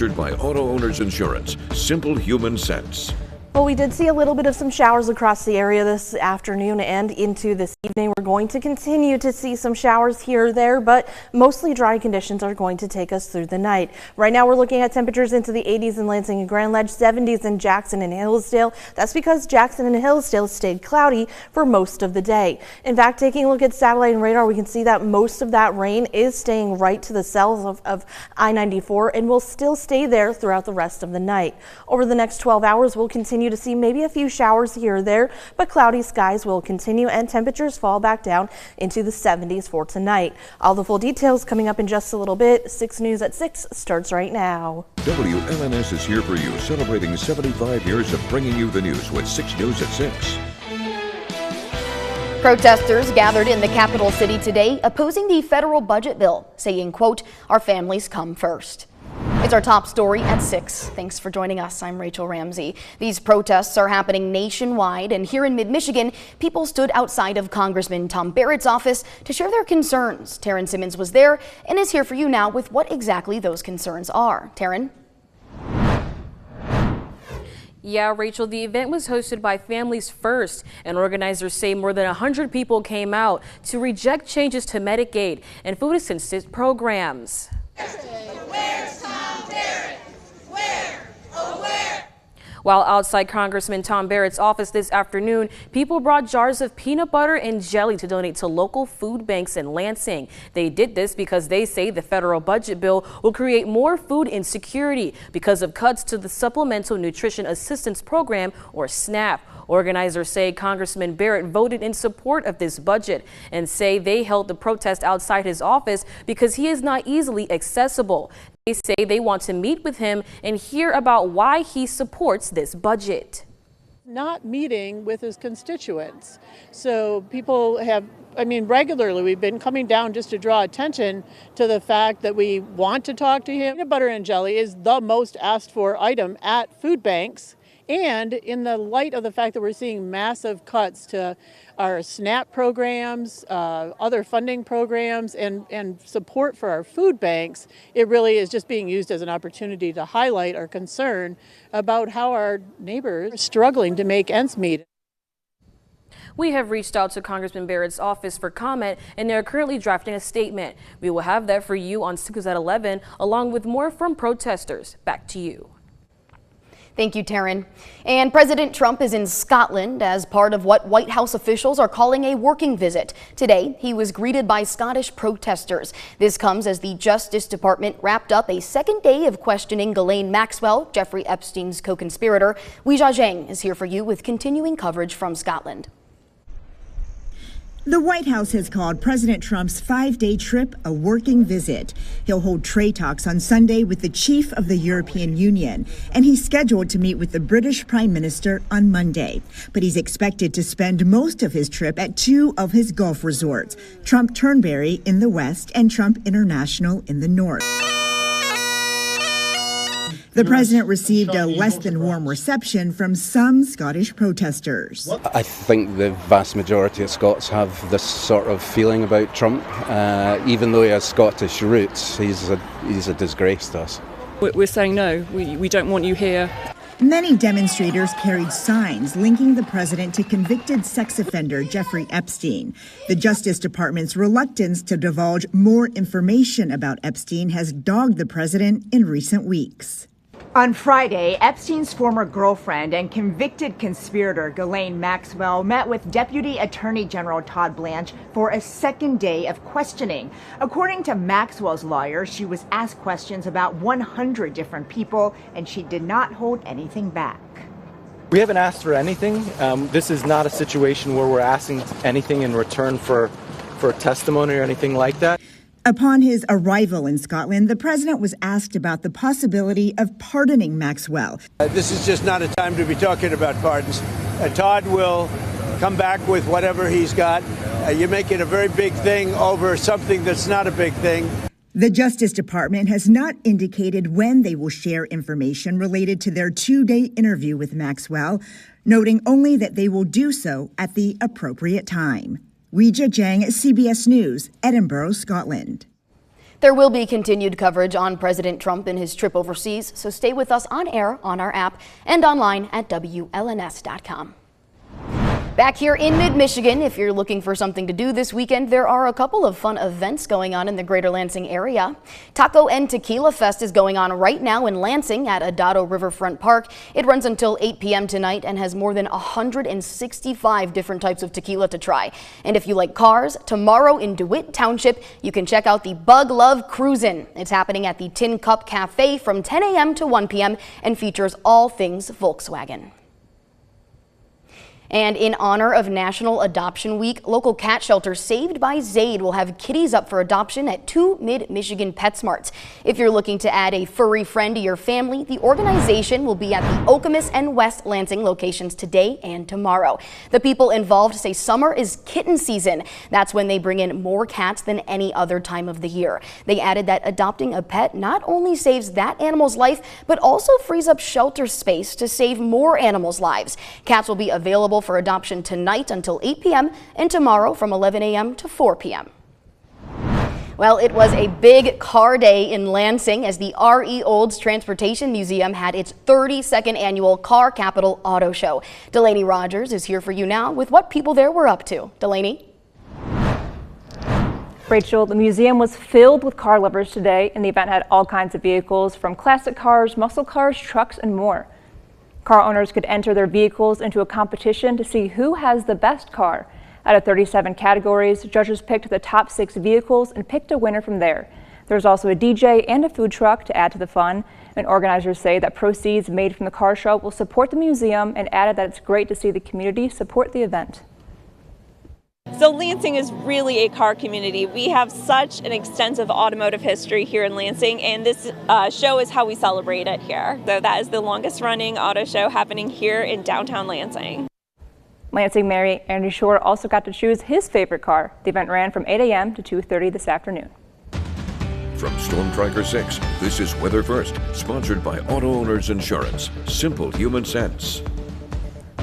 Sponsored by Auto Owners Insurance. Simple human sense. Well, we did see a little bit of some showers across the area this afternoon and into this evening. We're going to continue to see some showers here or there, but mostly dry conditions are going to take us through the night. Right now, we're looking at temperatures into the 80s in Lansing and Grand Ledge, 70s in Jackson and Hillsdale. That's because Jackson and Hillsdale stayed cloudy for most of the day. In fact, taking a look at satellite and radar, we can see that most of that rain is staying right to the south of I-94 and will still stay there throughout the rest of the night. Over the next 12 hours, we'll continue to see maybe a few showers here or there, but cloudy skies will continue and temperatures fall back down into the 70s for tonight. All the full details coming up in just a little bit. 6 News at 6 starts right now. WLNS is here for you, celebrating 75 years of bringing you the news with 6 News at 6. Protesters gathered in the capital city today opposing the federal budget bill, saying, quote, "Our families come first." It's our top story at 6. Thanks for joining us. I'm Rachel Ramsey. These protests are happening nationwide, and here in mid-Michigan, people stood outside of Congressman Tom Barrett's office to share their concerns. Taryn Simmons was there and is here for you now with what exactly those concerns are. Taryn? Yeah, Rachel, the event was hosted by Families First, and organizers say more than 100 people came out to reject changes to Medicaid and food assistance programs. Where's Tom Barrett? Where? Oh, where? While outside Congressman Tom Barrett's office this afternoon, people brought jars of peanut butter and jelly to donate to local food banks in Lansing. They did this because they say the federal budget bill will create more food insecurity because of cuts to the Supplemental Nutrition Assistance Program, or SNAP. Organizers say Congressman Barrett voted in support of this budget and say they held the protest outside his office because he is not easily accessible. They say they want to meet with him and hear about why he supports this budget. Not meeting with his constituents. So people have, regularly we've been coming down just to draw attention to the fact that we want to talk to him. Peanut butter and jelly is the most asked for item at food banks. And in the light of the fact that we're seeing massive cuts to our SNAP programs, other funding programs, and support for our food banks, it really is just being used as an opportunity to highlight our concern about how our neighbors are struggling to make ends meet. We have reached out to Congressman Barrett's office for comment, and they're currently drafting a statement. We will have that for you on 6 at 11, along with more from protesters. Back to you. Thank you, Taryn. And President Trump is in Scotland as part of what White House officials are calling a working visit. Today, he was greeted by Scottish protesters. This comes as the Justice Department wrapped up a second day of questioning Ghislaine Maxwell, Jeffrey Epstein's co-conspirator. Weijia Zhang is here for you with continuing coverage from Scotland. The White House has called President Trump's 5-day trip a working visit. He'll hold trade talks on Sunday with the chief of the European Union, and he's scheduled to meet with the British Prime Minister on Monday. But he's expected to spend most of his trip at 2 of his Gulf resorts, Trump Turnberry in the west and Trump International in the north. The president received a less than warm reception from some Scottish protesters. I think the vast majority of Scots have this sort of feeling about Trump. Even though he has Scottish roots, he's a disgrace to us. We're saying no, we don't want you here. Many demonstrators carried signs linking the president to convicted sex offender Jeffrey Epstein. The Justice Department's reluctance to divulge more information about Epstein has dogged the president in recent weeks. On Friday, Epstein's former girlfriend and convicted conspirator Ghislaine Maxwell met with Deputy Attorney General Todd Blanche for a second day of questioning. According to Maxwell's lawyer, she was asked questions about 100 different people, and she did not hold anything back. We haven't asked for anything. This is not a situation where we're asking anything in return for testimony or anything like that. Upon his arrival in Scotland, the president was asked about the possibility of pardoning Maxwell. This is just not a time to be talking about pardons. Todd will come back with whatever he's got. You're making a very big thing over something that's not a big thing. The Justice Department has not indicated when they will share information related to their 2-day interview with Maxwell, noting only that they will do so at the appropriate time. Weijia Zhang, CBS News, Edinburgh, Scotland. There will be continued coverage on President Trump and his trip overseas, so stay with us on air, on our app, and online at WLNS.com. Back here in mid-Michigan, if you're looking for something to do this weekend, there are a couple of fun events going on in the Greater Lansing area. Taco and Tequila Fest is going on right now in Lansing at Adado Riverfront Park. It runs until 8 p.m. tonight and has more than 165 different types of tequila to try. And if you like cars, tomorrow in DeWitt Township, you can check out the Bug Love Cruisin'. It's happening at the Tin Cup Cafe from 10 a.m. to 1 p.m. and features all things Volkswagen. And in honor of National Adoption Week, local cat shelter Saved by Zaid will have kitties up for adoption at 2 Mid-Michigan PetSmarts. If you're looking to add a furry friend to your family, the organization will be at the Okemos and West Lansing locations today and tomorrow. The people involved say summer is kitten season. That's when they bring in more cats than any other time of the year. They added that adopting a pet not only saves that animal's life, but also frees up shelter space to save more animals' lives. Cats will be available for adoption tonight until 8 p.m. and tomorrow from 11 a.m. to 4 p.m. Well, it was a big car day in Lansing as the R.E. Olds Transportation Museum had its 32nd annual Car Capital Auto Show. Delaney Rogers is here for you now with what people there were up to. Delaney? Rachel, the museum was filled with car lovers today, and the event had all kinds of vehicles from classic cars, muscle cars, trucks, and more. Car owners could enter their vehicles into a competition to see who has the best car. Out of 37 categories, judges picked the top 6 vehicles and picked a winner from there. There's also a DJ and a food truck to add to the fun, and organizers say that proceeds made from the car show will support the museum and added that it's great to see the community support the event. So Lansing is really a car community. We have such an extensive automotive history here in Lansing, and this show is how we celebrate it here. So that is the longest running auto show happening here in downtown Lansing. Lansing Mayor Andy Shore also got to choose his favorite car. The event ran from 8 a.m. to 2:30 this afternoon. From Storm Tracker 6, this is Weather First, sponsored by Auto Owners Insurance. Simple human sense.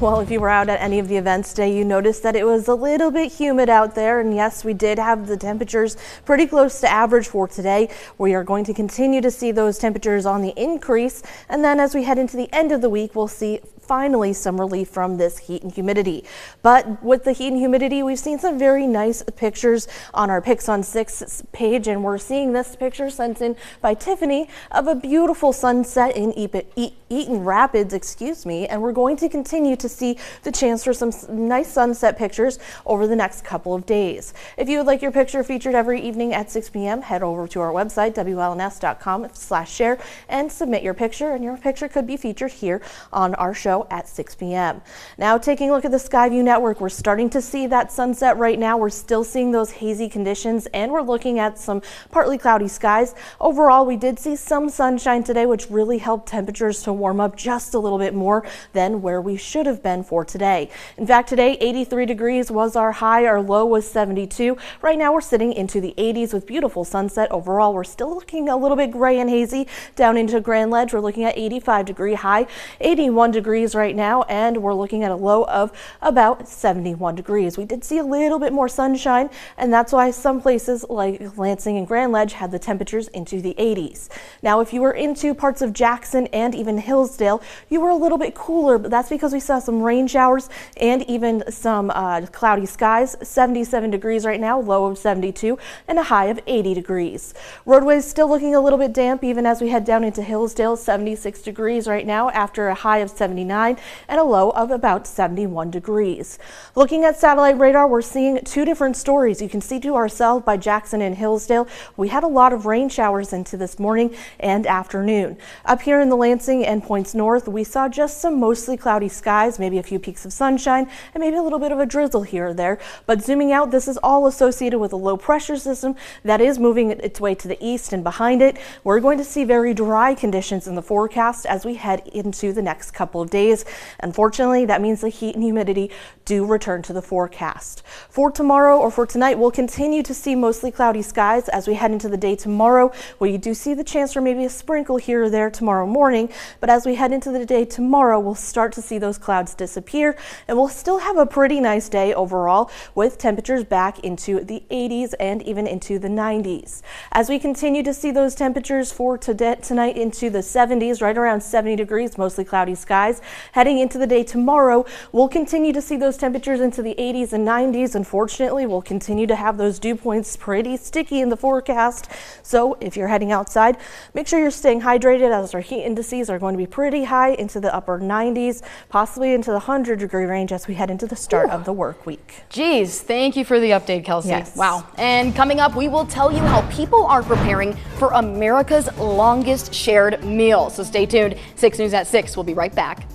Well, if you were out at any of the events today, you noticed that it was a little bit humid out there. And yes, we did have the temperatures pretty close to average for today. We are going to continue to see those temperatures on the increase. And then as we head into the end of the week, we'll see finally some relief from this heat and humidity. But with the heat and humidity, we've seen some very nice pictures on our Pics on 6 page, and we're seeing this picture sent in by Tiffany of a beautiful sunset in Eaton Rapids, and we're going to continue to see the chance for some nice sunset pictures over the next couple of days. If you would like your picture featured every evening at 6 p.m., head over to our website, WLNS.com/share, and submit your picture, and your picture could be featured here on our show at 6 p.m. Now, taking a look at the Skyview network, we're starting to see that sunset right now. We're still seeing those hazy conditions, and we're looking at some partly cloudy skies. Overall, we did see some sunshine today, which really helped temperatures to warm up just a little bit more than where we should have been for today. In fact, today 83 degrees was our high. Our low was 72. Right now we're sitting into the 80s with beautiful sunset. Overall, we're still looking a little bit gray and hazy down into Grand Ledge. We're looking at 85-degree high, 81 degrees right now, and we're looking at a low of about 71 degrees. We did see a little bit more sunshine, and that's why some places like Lansing and Grand Ledge had the temperatures into the 80s. Now, if you were into parts of Jackson and even Hillsdale, you were a little bit cooler, but that's because we saw some rain showers and even some cloudy skies. 77 degrees right now, low of 72, and a high of 80 degrees. Roadways still looking a little bit damp even as we head down into Hillsdale. 76 degrees right now after a high of 79 and a low of about 71 degrees. Looking at satellite radar, we're seeing two different stories. You can see to our south by Jackson and Hillsdale, we had a lot of rain showers into this morning and afternoon. Up here in the Lansing and points north, we saw just some mostly cloudy skies, maybe a few peaks of sunshine, and maybe a little bit of a drizzle here or there. But zooming out, this is all associated with a low pressure system that is moving its way to the east, and behind it, we're going to see very dry conditions in the forecast as we head into the next couple of days. days. Unfortunately, that means the heat and humidity do return to the forecast. For tomorrow or for tonight, we'll continue to see mostly cloudy skies as we head into the day tomorrow, where you do see the chance for maybe a sprinkle here or there tomorrow morning. But as we head into the day tomorrow, we'll start to see those clouds disappear, and we'll still have a pretty nice day overall, with temperatures back into the 80s and even into the 90s. As we continue to see those temperatures for tonight into the 70s, right around 70 degrees, mostly cloudy skies. Heading into the day tomorrow, we'll continue to see those temperatures into the 80s and 90s. Unfortunately, we'll continue to have those dew points pretty sticky in the forecast. So if you're heading outside, make sure you're staying hydrated, as our heat indices are going to be pretty high into the upper 90s, possibly into the 100-degree range as we head into the start of the work week. Geez, thank you for the update, Kelsey. Yes. Wow. And coming up, we will tell you how people are preparing for America's longest shared meal. So stay tuned. 6 News at 6. We'll be right back.